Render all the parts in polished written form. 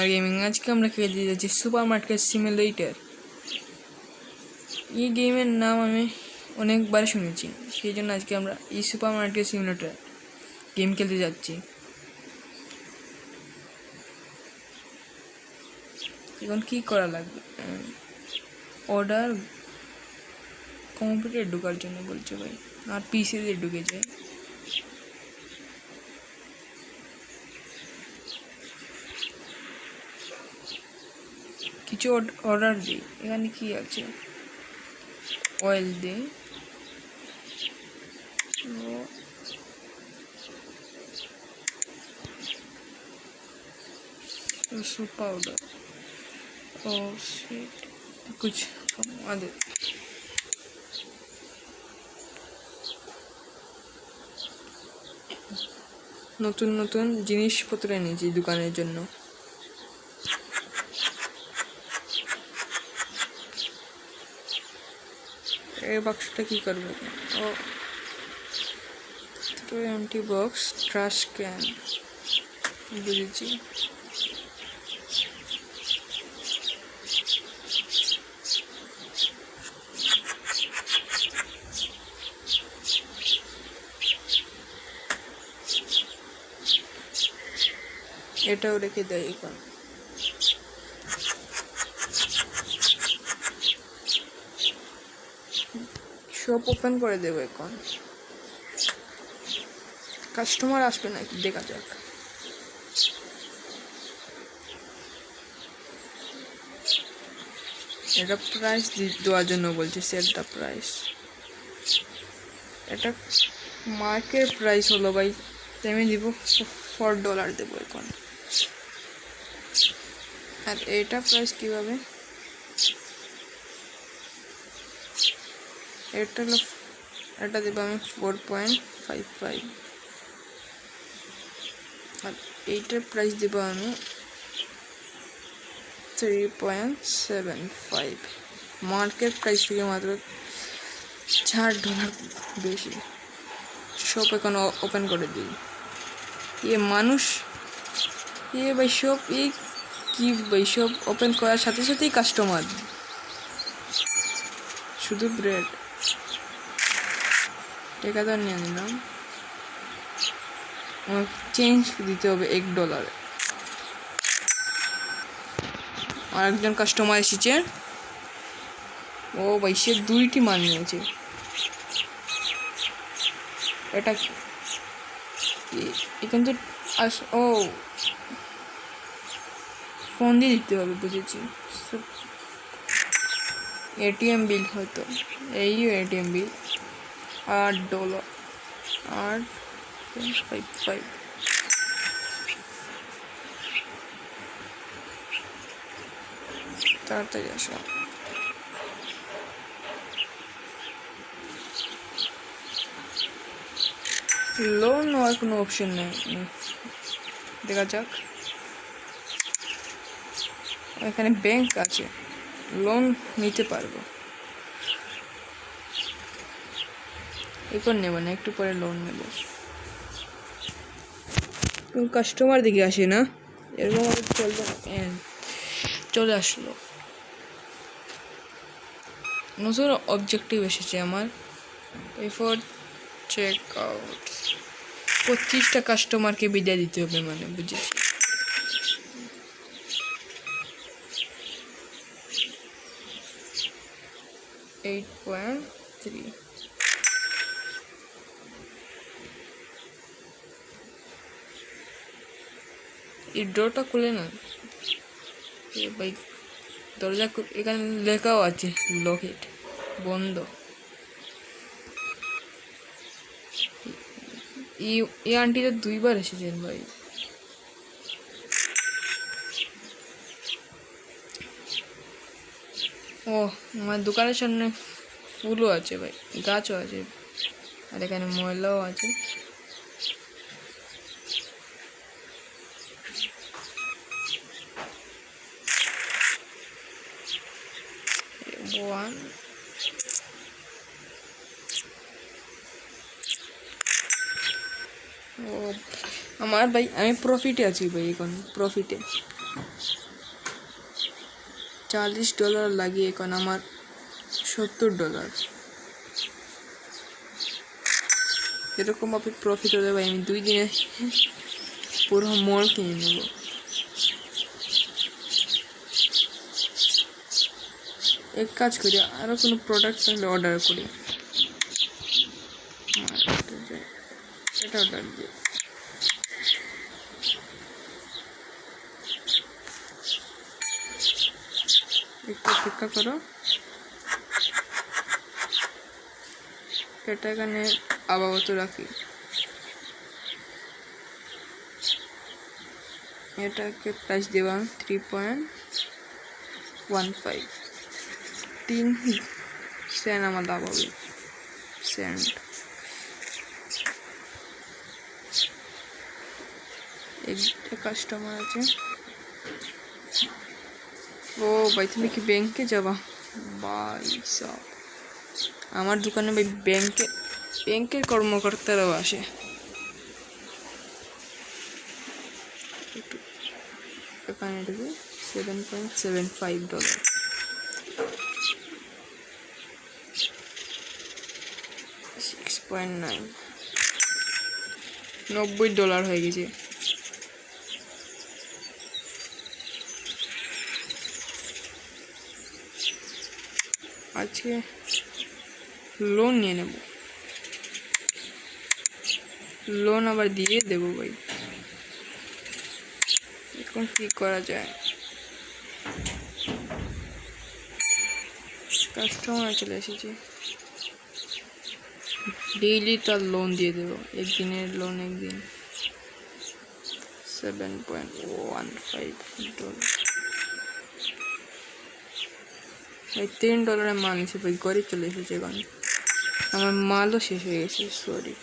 Gaming आज के আমরা খেলতে যাচ্ছি সুপারমার্কেট সিমুলেটর। এই গেমের নাম আমি অনেকবার শুনেছি, সেই জন্য আজকে আমরা এই সুপারমার্কেট সিমুলেটর গেম খেলতে যাচ্ছি। এখন কি করা লাগবে? অর্ডার কম্পিউটারে ঢোকার জন্য বলছে ভাই, আর পিসি দিয়ে ঢুকে যায়। কিছু অর্ডার দিই। এখানে কি আছে? অয়েল দে, पाउडर और शिट कुछ कमा दे। নতুন নতুন জিনিসপত্র এনেছি দোকানের জন্য। এই বাক্সটা কি করবে? ও তো এমটি বক্স, ট্রাশ ক্যান, বুঝেছি। এটাও রেখে দেয় এখন। শপ ওপেন করে দেবো এখন। কাস্টমার আসবে নাকি দেখা যাক। এটা প্রাইস দেওয়ার জন্য বলছি, সেট দ্য প্রাইস। এটা মার্কেট প্রাইস হলো ভাই, আমি দিব $4 দেবো এখন। আর এটা প্রাইস কিভাবে? এটা হলো, এটা দেবো আমি 4.55। আর এইটার প্রাইস দেবো আমি 3.75। মার্কেট প্রাইস থেকে মাত্র $4 বেশি। শপ এখন ওপেন করে দিই। মানুষ ভাই শপ কি ভাই, শপ ওপেন করার সাথে সাথেই কাস্টমার। শুধু ব্রেড টাকাদার নিয়ে নিলাম। আমার চেঞ্জ দিতে হবে $1। আর একজন কাস্টমার এসেছে। ও ভাই, সে 2টি মাল নিয়েছে। এটা কিন্তু ও ফোন দিয়ে দিতে হবে, বুঝেছি। এটিএম বিল হয়তো, এই এটিএম বিল $8 8.55। তাড়াতাড়ি আসো। লোন নেওয়ার কোনো অপশন নেই, দেখা যাক। এখানে ব্যাংক আছে, লোন নিতে পারবো। এখন নেব না, একটু পরে লোন নেব। কাস্টমার দিকে আসে না, এরকম চলবে না। চলে আসলো, নতুন অবজেক্টিভ এসেছে আমার। এরপর চেক আউট। 25টা কাস্টমারকে বিদায় দিতে হবে, মানে বুঝেছি। $8.3। এই ডোরটা খুলে না ভাই, দরজা এখানে লেখাও আছে লকেট, বন্ধ। এই আন্টিটা 2বার এসেছেন ভাই। ও, আমার দোকানের সামনে ফুলও আছে ভাই, গাছও আছে, আর এখানে ময়লাও আছে। ও আমার ভাই, আমি প্রফিটে আছি ভাই, এখন প্রফিটে। $40 লাগিয়ে এখন আমার $70 এরকম ভাবে প্রফিট হলে ভাই আমি 2 দিনে পুরো মল কিনে নেব। এক কাজ করি, আরো কোনো প্রোডাক্ট তাহলে অর্ডার করি। এটা অর্ডার দিই। একটু অপেক্ষা করো, এটা এখানে আপাতত রাখি। এটাকে প্রাইস দেওয়া 3.15 3 সেন্ট আমার লাভ হবে। সেন্ট একটা কাস্টমার আছে। ও ভাই তুমি কি ব্যাংকে যাবা? ভাই সব আমার দোকানে ভাই ব্যাংকের কর্মকর্তারাও আসে। এখানে দেবে $7.75 6.9 $90 হয়ে গেছে। আজকে লোন নিয়ে নেব, লোন আবার দিয়ে দেবো ভাই। এখন কি করা যায়? কাস্টমার চলে এসেছে, ডেইলি তার লোন দিয়ে দেবো। একদিনের লোন একদিন $7.15 ভাই। $10 মাল নিচ্ছে ভাই, ঘরে চলে এসেছে। এখন আমার মালও শেষ হয়ে গেছে, সরি।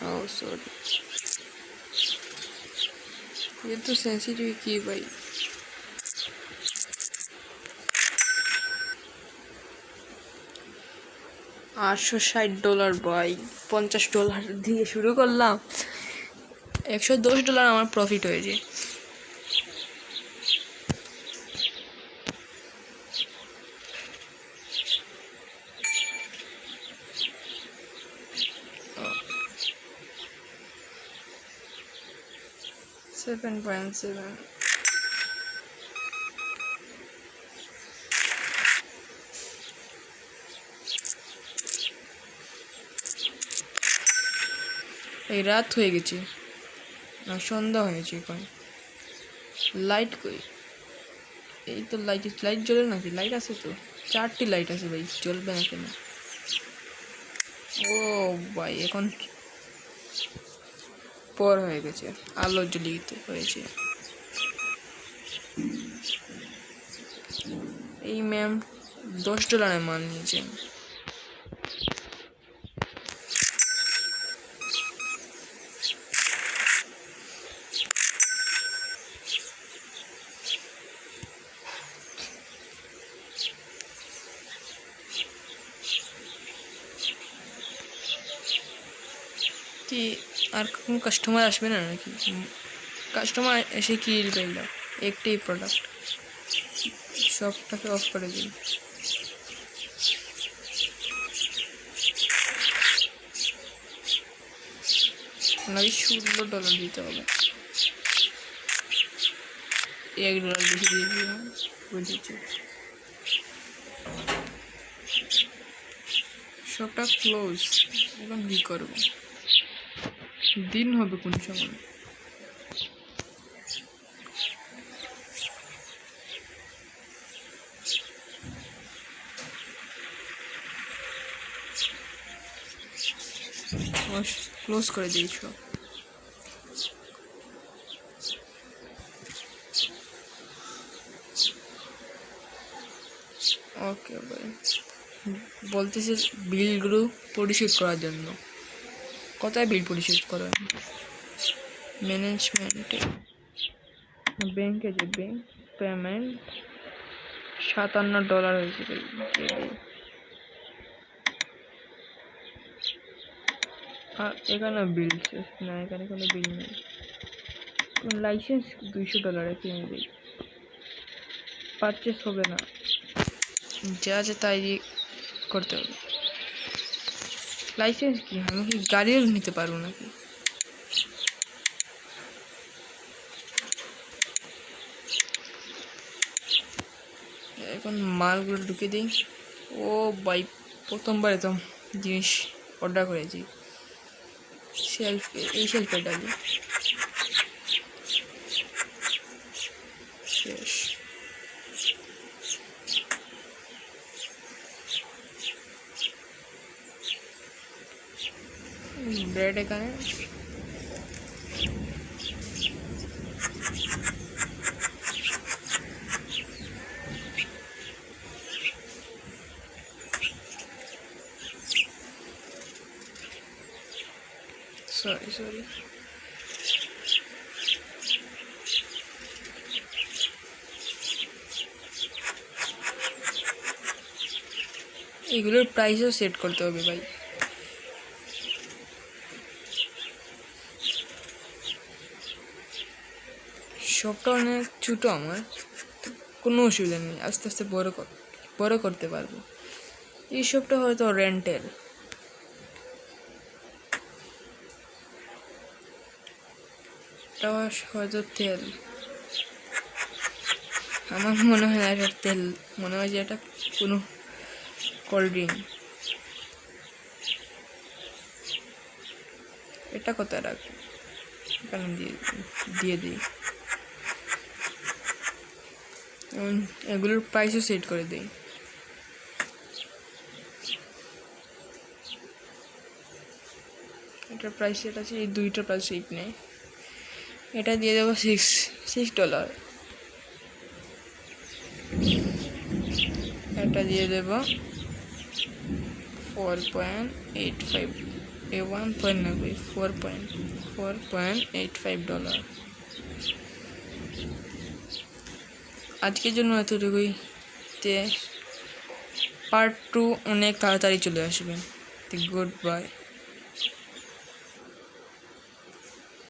Oh sorry, ये तो सेंसिटिव की भाई। $860 ভাই, $50 দিয়ে শুরু করলাম, $110 আমার প্রফিট হয়েছে। $7.7 এই রাত হয়ে গেছে না, সন্ধ্যা হয়েছে। এখন লাইট কই? এই তো লাইট জ্বলে নাকি? লাইট আছে তো, 4টি লাইট আছে ভাই, জ্বলবে না কেন? ও ভাই এখন পর হয়ে গেছে, আলো জ্বলিতে হয়েছে। এই ম্যাম $10 মাল নিয়েছেন। কি আর কোন কাস্টমার আসবে না নাকি? কাস্টমার এসে কি বললো, একটাই প্রোডাক্ট, সবটাকে অফ করে দিন। আপনাকে $16 দিতে হবে, $1 বেশি দিয়ে দিলাম, বুঝেছি। সবটা ক্লোজ। এখন কি করবো? দিন হবে কোন সময়? ক্লোজ করে দিয়েছ। ওকে ভাই, বলতেছে বিলগুলো পরিশোধ করার জন্য। কোথায় বিল পরিশোধ করো? ম্যানেজমেন্টে, ব্যাংকে যে ব্যাংক পেমেন্ট $57 হয়েছে ভাই। এখানে বিল শেষ না, এখানে কোনো বিল নেই। লাইসেন্স $200 কিনে দিই, পারচেস হবে না, যা আছে তাই দিয়ে করতে হবে। লাইসেন্স কি, আমি কি গাড়িও নিতে পারবো নাকি? এখন মালগুলো ঢুকে দিই। ও ভাই, প্রথমবার তো জিনিস অর্ডার করেছি। এই শেলফে ডালি, শেষ। ব্রেড এখানে, সরি এগুলোর প্রাইসও সেট করতে হবে ভাই। শপটা অনেক ছোটো আমার, কোনো অসুবিধা নেই, আস্তে আস্তে বড় করতে পারবো। এই শপটা হয়তো রেন্টের, হয়তো তেল, আমার মনে হয় এটা তেল, মনে হয় যে এটা কোনো কোল্ড ড্রিঙ্ক। এটা কোথায় রাখবো? এখানে দিয়ে দিই। এগুলোর প্রাইসও সেট করে দিই। এটার প্রাইস সেট আছে, এই দুইটার প্রাইস সেট নেই। এটা দিয়ে দেবো $6। এটা দিয়ে দেব 4.85, $4.85। আজকের জন্য এতটুকুই। পার্ট 2 অনেক তাড়াতাড়ি চলে আসবে। Good bye.